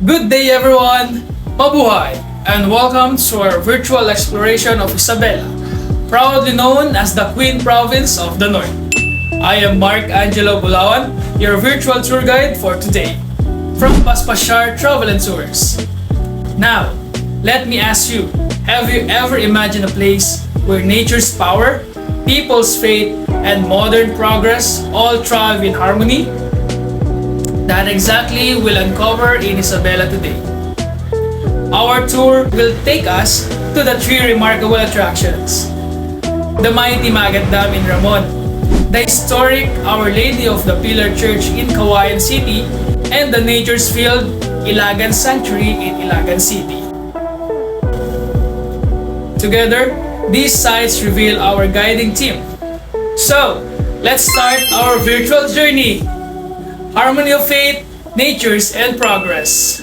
Good day everyone! Mabuhay! And welcome to our virtual exploration of Isabela, proudly known as the Queen Province of the North. I am Mark Angelo Bulawan, your virtual tour guide for today, from Paspashar Travel and Tours. Now, let me ask you, have you ever imagined a place where nature's power, people's faith, and modern progress all thrive in harmony? That exactly we'll uncover in Isabela today. Our tour will take us to the three remarkable attractions. The mighty Magat Dam in Ramon, the historic Our Lady of the Pillar Church in Cagayan City, and the nature's field Ilagan Sanctuary in Ilagan City. Together, these sites reveal our guiding theme. So, let's start our virtual journey. Harmony of faith, natures, and progress.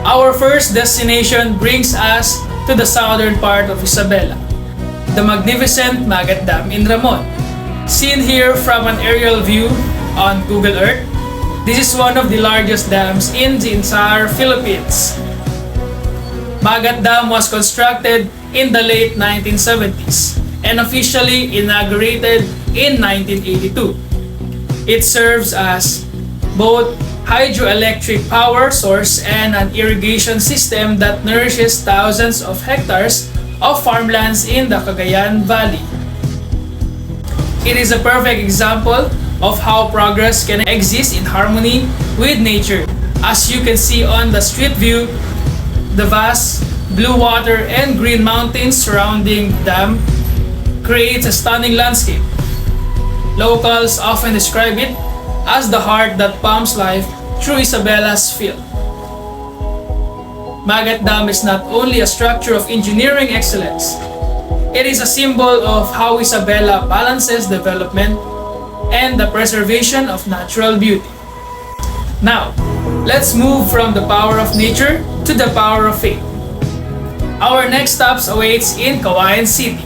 Our first destination brings us to the southern part of Isabela, the magnificent Magat Dam in Ramon. Seen here from an aerial view on Google Earth, this is one of the largest dams in the entire Philippines. Magat Dam was constructed in the late 1970s and officially inaugurated in 1982. It serves as both hydroelectric power source and an irrigation system that nourishes thousands of hectares of farmlands in the Cagayan Valley. It is a perfect example of how progress can exist in harmony with nature. As you can see on the street view, the vast blue water and green mountains surrounding the dam creates a stunning landscape. Locals often describe it as the heart that pumps life through Isabela's field. Magat Dam is not only a structure of engineering excellence, it is a symbol of how Isabela balances development and the preservation of natural beauty. Now, let's move from the power of nature to the power of faith. Our next stops awaits in Cagayan City.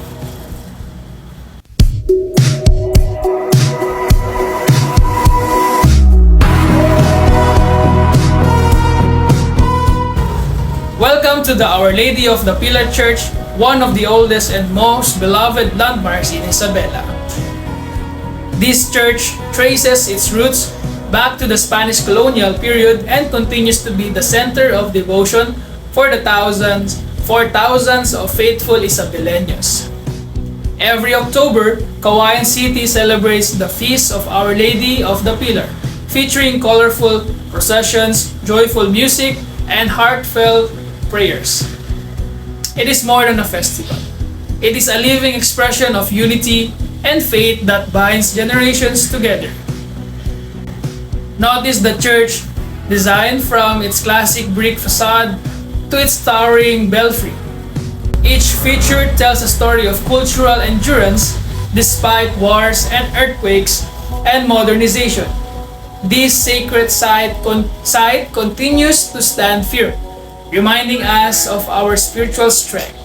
Welcome to the Our Lady of the Pillar Church, one of the oldest and most beloved landmarks in Isabela. This church traces its roots back to the Spanish colonial period and continues to be the center of devotion for thousands of faithful Isabeleños. Every October, Cagayan City celebrates the Feast of Our Lady of the Pillar, featuring colorful processions, joyful music, and heartfelt prayers. It is more than a festival. It is a living expression of unity and faith that binds generations together. Notice the church, designed from its classic brick facade to its towering belfry. Each feature tells a story of cultural endurance despite wars and earthquakes and modernization. This sacred site continues to stand firm, reminding us of our spiritual strength.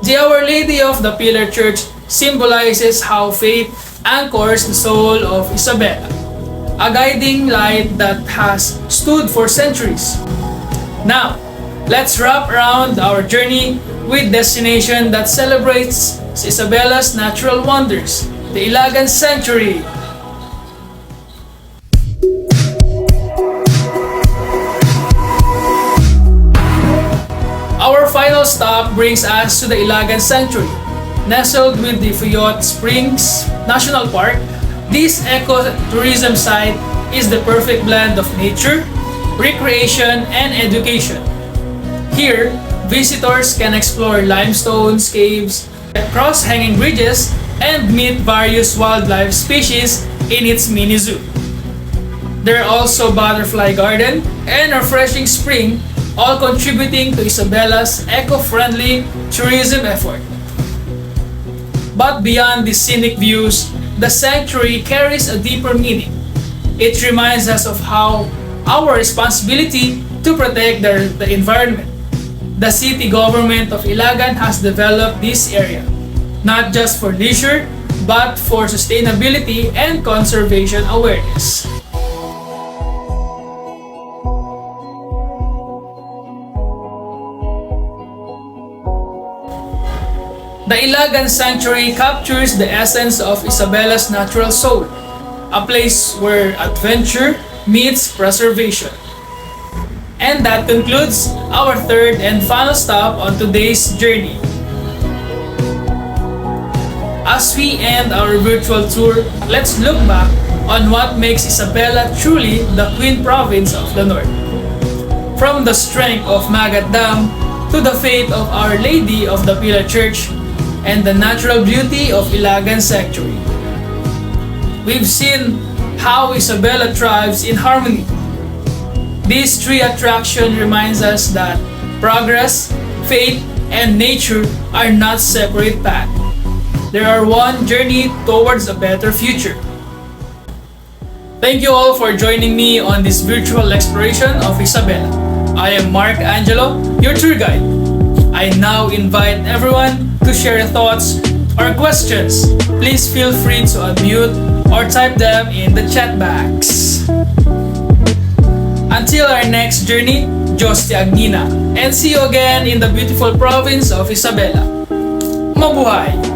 The Our Lady of the Pillar Church symbolizes how faith anchors the soul of Isabela, a guiding light that has stood for centuries. Now, let's wrap around our journey with destination that celebrates Isabela's natural wonders, the Ilagan Sanctuary. Our final stop brings us to the Ilagan Sanctuary. Nestled with the Fuyot Springs National Park, this ecotourism site is the perfect blend of nature, recreation, and education. Here, visitors can explore limestones, caves, cross hanging bridges, and meet various wildlife species in its mini zoo. There are also butterfly garden and a refreshing spring, all contributing to Isabela's eco-friendly tourism effort. But beyond these scenic views, the sanctuary carries a deeper meaning. It reminds us of how our responsibility to protect the environment. The city government of Ilagan has developed this area, not just for leisure, but for sustainability and conservation awareness. The Ilagan Sanctuary captures the essence of Isabela's natural soul, a place where adventure meets preservation. And that concludes our third and final stop on today's journey. As we end our virtual tour, let's look back on what makes Isabela truly the Queen Province of the North. From the strength of Magat Dam to the faith of Our Lady of the Pilar Church and the natural beauty of Ilagan Sanctuary. We've seen how Isabela thrives in harmony. These three attractions reminds us that progress, faith, and nature are not separate paths. They are one journey towards a better future. Thank you all for joining me on this virtual exploration of Isabela. I am Mark Angelo, your tour guide. I now invite everyone to share thoughts or questions. Please feel free to unmute or type them in the chat box. Until our next journey, Diyos ti Agnina, and see you again in the beautiful province of Isabela. Mabuhay!